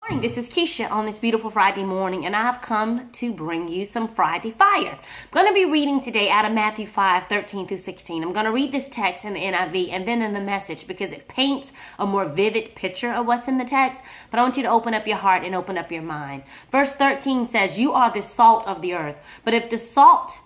Morning, this is Keisha on this beautiful Friday morning, and I've come to bring you some Friday fire. I'm going to be reading today out of Matthew 5:13 through 16. I'm going to read this text in the NIV and then in the Message because it paints a more vivid picture of what's in the text, but I want you to open up your heart and open up your mind. Verse 13 says, "You are the salt of the earth, but if the salt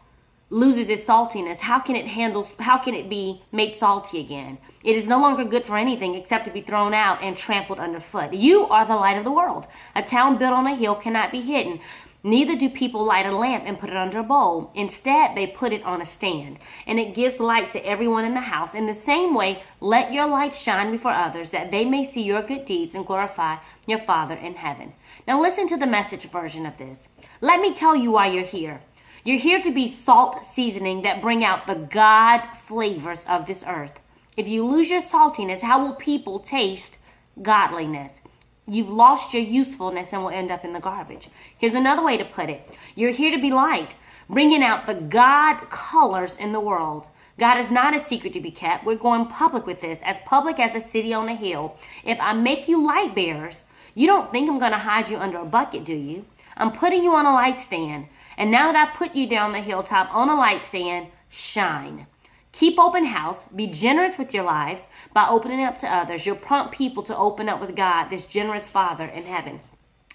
loses its saltiness, how can it be made salty again? It is no longer good for anything except to be thrown out and trampled underfoot. You are the light of the world. A town built on a hill cannot be hidden. Neither do people light a lamp and put it under a bowl. Instead, they put it on a stand, and it gives light to everyone in the house. In the same way, let your light shine before others, that they may see your good deeds and glorify your Father in heaven." Now listen to the Message version of this. Let me tell you why you're here. You're here to be salt seasoning that bring out the God flavors of this earth. If you lose your saltiness, how will people taste godliness? You've lost your usefulness and will end up in the garbage. Here's another way to put it. You're here to be light, bringing out the God colors in the world. God is not a secret to be kept. We're going public with this, as public as a city on a hill. If I make you light bearers, you don't think I'm going to hide you under a bucket, do you? I'm putting you on a light stand. And now that I put you down the hilltop on a light stand, shine. Keep open house. Be generous with your lives by opening up to others. You'll prompt people to open up with God, this generous Father in heaven.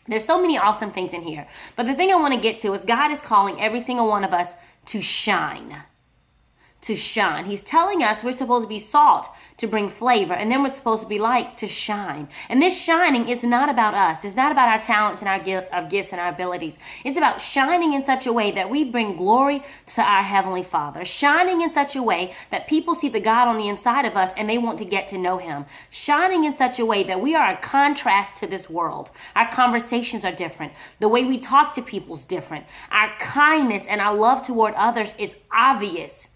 There's so many awesome things in here. But the thing I want to get to is God is calling every single one of us to shine. To shine. He's telling us we're supposed to be salt to bring flavor, and then we're supposed to be light to shine. And this shining is not about us. It's not about our talents and our gifts and our abilities. It's about shining in such a way that we bring glory to our Heavenly Father. Shining in such a way that people see the God on the inside of us and they want to get to know Him. Shining in such a way that we are a contrast to this world. Our conversations are different. The way we talk to people is different. Our kindness and our love toward others is obvious.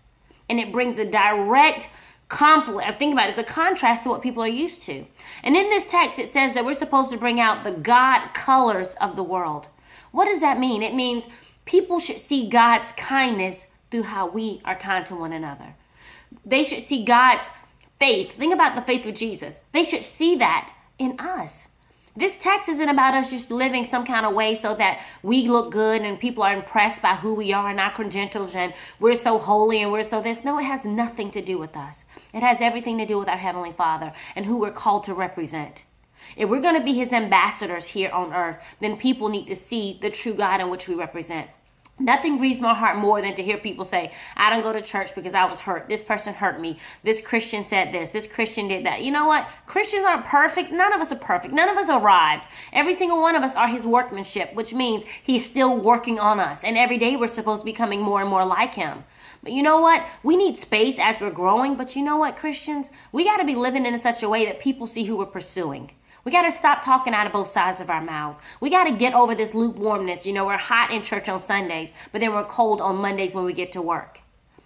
And it brings a direct conflict. I think about it as a contrast to what people are used to. And in this text, it says that we're supposed to bring out the God colors of the world. What does that mean? It means people should see God's kindness through how we are kind to one another. They should see God's faith. Think about the faith of Jesus. They should see that in us. This text isn't about us just living some kind of way so that we look good and people are impressed by who we are and our credentials and we're so holy and we're so this. No, it has nothing to do with us. It has everything to do with our Heavenly Father and who we're called to represent. If we're going to be His ambassadors here on earth, then people need to see the true God in which we represent. Nothing grieves my heart more than to hear people say, "I don't go to church because I was hurt. This person hurt me. This Christian said this. This Christian did that." You know what? Christians aren't perfect. None of us are perfect. None of us arrived. Every single one of us are His workmanship, which means He's still working on us. And every day we're supposed to be becoming more and more like Him. But you know what? We need space as we're growing. But you know what, Christians? We got to be living in such a way that people see who we're pursuing. We got to stop talking out of both sides of our mouths. We got to get over this lukewarmness. You know, we're hot in church on Sundays, but then we're cold on Mondays when we get to work.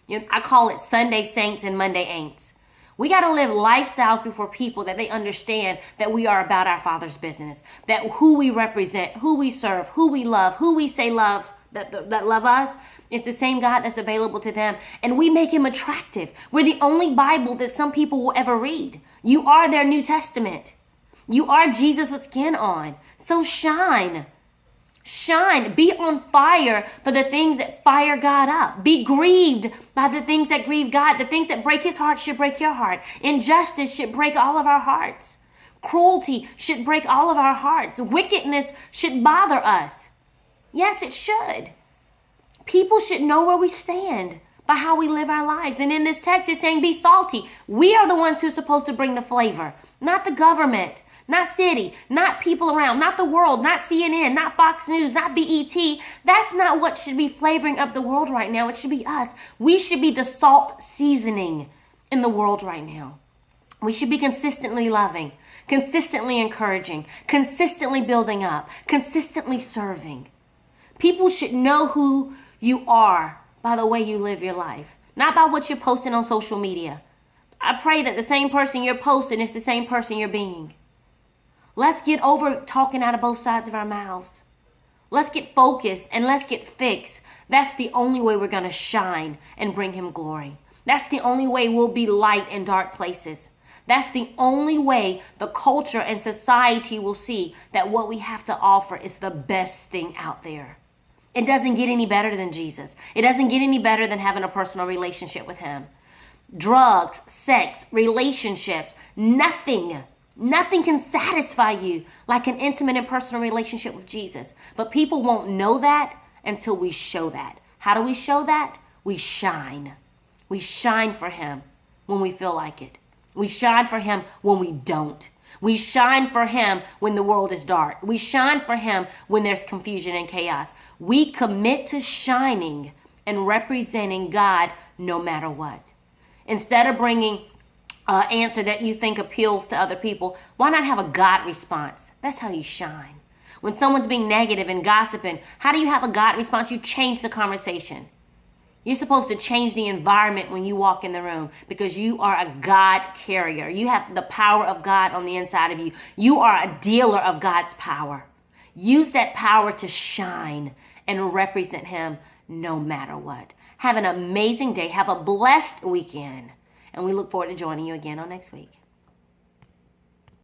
You know, I call it Sunday saints and Monday ain'ts. We got to live lifestyles before people that they understand that we are about our Father's business, that who we represent, who we serve, who we love, who we say love, that love us, is the same God that's available to them. And we make Him attractive. We're the only Bible that some people will ever read. You are their New Testament. You are Jesus with skin on. So shine. Shine. Be on fire for the things that fire God up. Be grieved by the things that grieve God. The things that break His heart should break your heart. Injustice should break all of our hearts. Cruelty should break all of our hearts. Wickedness should bother us. Yes, it should. People should know where we stand by how we live our lives. And in this text, it's saying be salty. We are the ones who are supposed to bring the flavor, not the government. Not city, not people around, not the world, not CNN, not Fox News, not BET. That's not what should be flavoring up the world right now. It should be us. We should be the salt seasoning in the world right now. We should be consistently loving, consistently encouraging, consistently building up, consistently serving. People should know who you are by the way you live your life, not by what you're posting on social media. I pray that the same person you're posting is the same person you're being. Let's get over talking out of both sides of our mouths. Let's get focused and let's get fixed. That's the only way we're going to shine and bring Him glory. That's the only way we'll be light in dark places. That's the only way the culture and society will see that what we have to offer is the best thing out there. It doesn't get any better than Jesus. It doesn't get any better than having a personal relationship with him. Drugs, sex, relationships, nothing can satisfy you like an intimate and personal relationship with Jesus. But people won't know that until we show that. How do we show that? We shine. We shine for him when we feel like it. We shine for him when we don't. We shine for him when the world is dark. We shine for him when there's confusion and chaos. We commit to shining and representing God no matter what. Instead of bringing an answer that you think appeals to other people, why not have a God response? That's how you shine. When someone's being negative and gossiping, how do you have a God response? You change the conversation. You're supposed to change the environment when you walk in the room because you are a God carrier. You have the power of God on the inside of you. You are a dealer of God's power. Use that power to shine and represent him no matter what. Have an amazing day. Have a blessed weekend. And we look forward to joining you again on next week.